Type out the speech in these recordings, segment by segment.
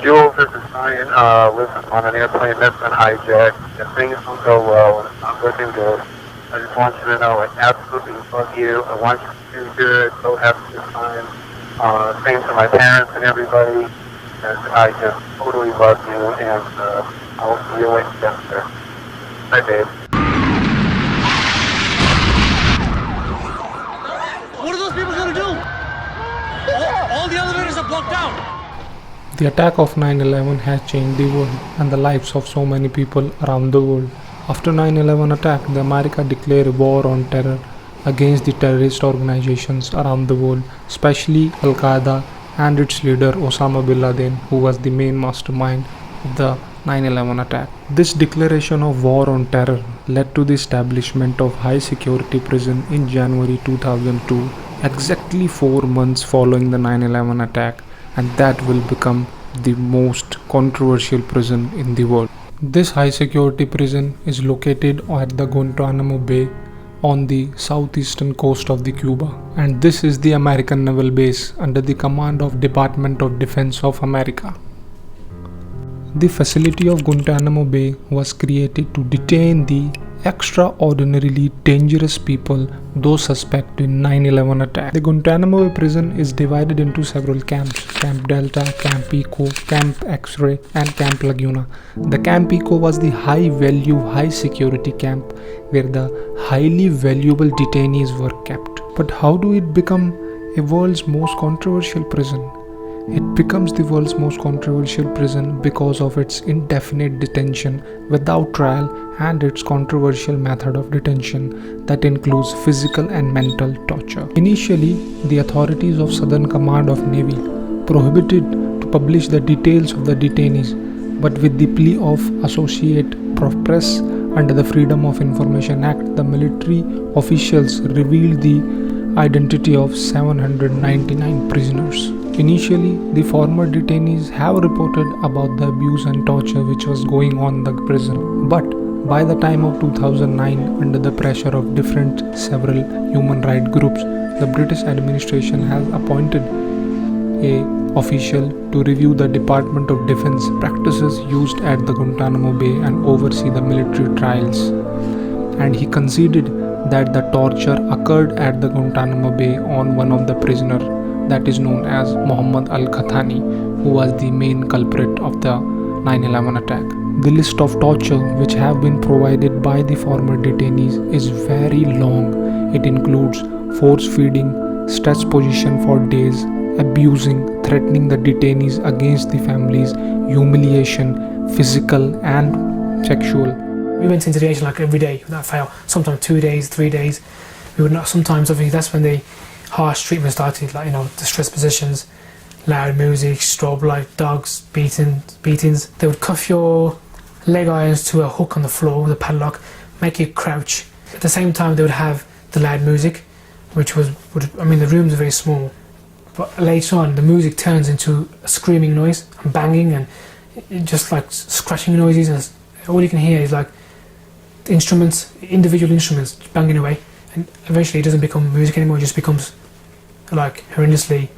Jules, this is Ryan. Lives on an airplane that's been hijacked. If things don't go well and it's not looking good, I just want you to know I absolutely love you. I want you to do good. Go have a good time. Same to my parents and everybody. And I just totally love you, and I will see you later. Bye, babe. What are those people going to do? All the elevators are blocked down. The attack of 9/11 has changed the world and the lives of so many people around the world. After 9/11 attack, the America declared war on terror against the terrorist organizations around the world, especially Al-Qaeda and its leader Osama bin Laden, who was the main mastermind of the 9/11 attack. This declaration of war on terror led to the establishment of high security prison in January 2002, exactly 4 months following the 9/11 attack, and that will become the most controversial prison in the world. This high security prison is located at the Guantanamo Bay on the southeastern coast of the Cuba, and this is the American naval base under the command of Department of Defense of America. The facility of Guantanamo Bay was created to detain the extraordinarily dangerous people, those suspected in 9/11 attack. The Guantanamo Bay prison is divided into several camps: Camp Delta, Camp Echo, Camp X-Ray, and Camp Laguna. The Camp Echo was the high value, high security camp where the highly valuable detainees were kept. But how do it become a world's most controversial prison? It becomes the world's most controversial prison because of its indefinite detention without trial and its controversial method of detention that includes physical and mental torture. Initially, the authorities of Southern Command of Navy prohibited to publish the details of the detainees, but with the plea of Associated Press under the Freedom of Information Act, the military officials revealed the identity of 799 prisoners. Initially, the former detainees have reported about the abuse and torture which was going on in the prison, but by the time of 2009, under the pressure of several human rights groups, the British administration has appointed a official to review the Department of Defense practices used at the Guantanamo Bay and oversee the military trials. And he conceded that the torture occurred at the Guantanamo Bay on one of the prisoners that is known as Muhammad al-Khatani, who was the main culprit of the 9/11 attack. The list of torture which have been provided by the former detainees is very long. It includes force feeding, stretched position for days, abusing, threatening the detainees against the families, humiliation, physical and sexual. We went into the station like every day without fail, sometimes 2 days, 3 days. We would not, sometimes I think that's when the harsh treatment started, like, the stress positions, loud music, strobe light, dogs, beatings. They would cuff your leg irons to a hook on the floor with a padlock, make you crouch. At the same time, they would have the loud music, which the rooms are very small, but later on the music turns into a screaming noise and banging and just like scratching noises, and all you can hear is like instruments, individual instruments banging away, and eventually it doesn't become music anymore, it just becomes like horrendously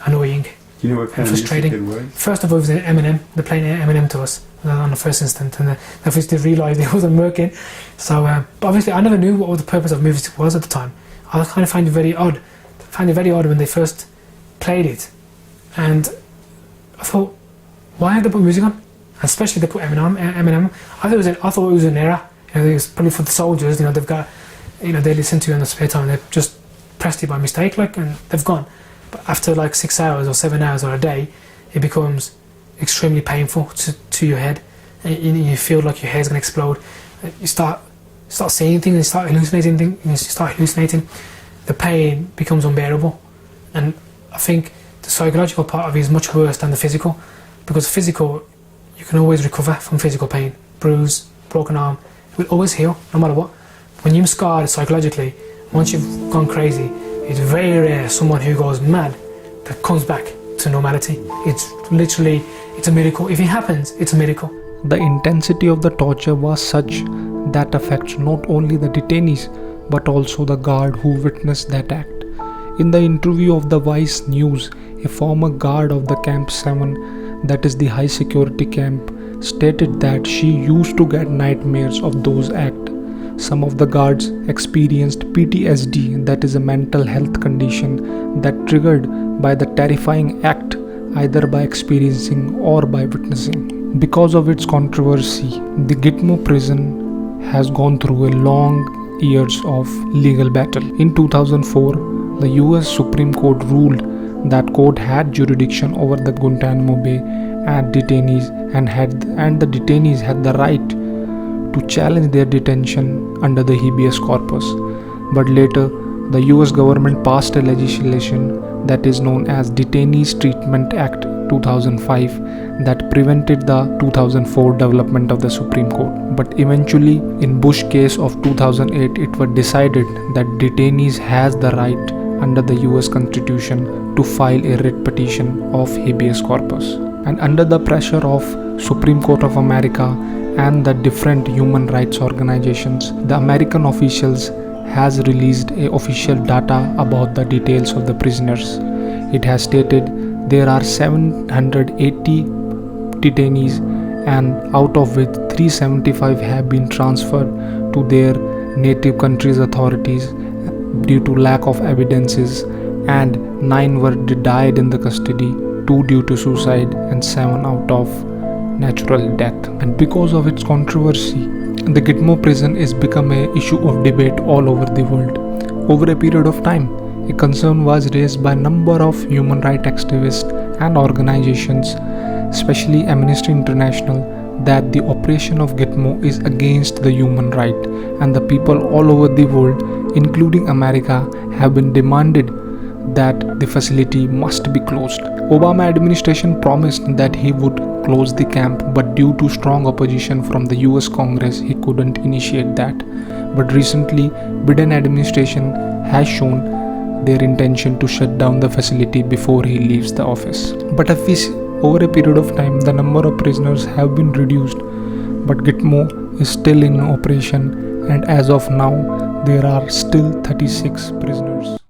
annoying. Do you know what kind of music it was? First of all, it was Eminem. They're playing Eminem to us on the first instant, and obviously they realised it wasn't working. So, but obviously I never knew what the purpose of music was at the time. I kind of find it very odd. I found it very odd when they first played it, and I thought, why have they put music on? And especially they put Eminem. I thought it was an error. It was probably for the soldiers. They've got, they listen to you in the spare time. They've just pressed it by mistake, and they've gone. But after like 6 hours or 7 hours or a day, it becomes extremely painful to your head, and you feel like your hair's gonna explode. You start seeing things, you start hallucinating things. The pain becomes unbearable, and I think the psychological part of it is much worse than the physical, because physical, you can always recover from physical pain. Bruise, broken arm, it will always heal no matter what. When you're scarred psychologically, once you've gone crazy, it's very rare someone who goes mad that comes back to normality. It's a miracle. If it happens, it's a miracle. The intensity of the torture was such that affects not only the detainees but also the guard who witnessed that act. In the interview of the Vice News, a former guard of the Camp 7 that is the high security camp, stated that she used to get nightmares of those acts. Some of the guards experienced PTSD, that is a mental health condition that triggered by the terrifying act, either by experiencing or by witnessing. Because of its controversy, the Gitmo prison has gone through a long years of legal battle. In 2004, the US Supreme Court ruled that court had jurisdiction over the Guantanamo Bay and detainees and the detainees had the right to challenge their detention under the habeas corpus. But later, the US government passed a legislation that is known as Detainees Treatment Act 2005 that prevented the 2004 development of the Supreme Court. But eventually, in Bush case of 2008, it was decided that detainees has the right under the US Constitution to file a writ petition of habeas corpus. And under the pressure of Supreme Court of America and the different human rights organizations, the American officials has released a official data about the details of the prisoners. It has stated there are 780 detainees, and out of which 375 have been transferred to their native countries' authorities due to lack of evidences, and 9 were died in the custody, 2 due to suicide and 7 out of natural death. And because of its controversy, the Gitmo prison is become a issue of debate all over the world. Over a period of time, a concern was raised by a number of human rights activists and organizations, especially Amnesty International, that the operation of Gitmo is against the human right, and the people all over the world, including America, have been demanded that the facility must be closed. Obama administration promised that he would close the camp, but due to strong opposition from the US Congress, he couldn't initiate that. But recently, Biden administration has shown their intention to shut down the facility before he leaves the office. But if we see, over a period of time, the number of prisoners have been reduced, but Gitmo is still in operation, and as of now, there are still 36 prisoners.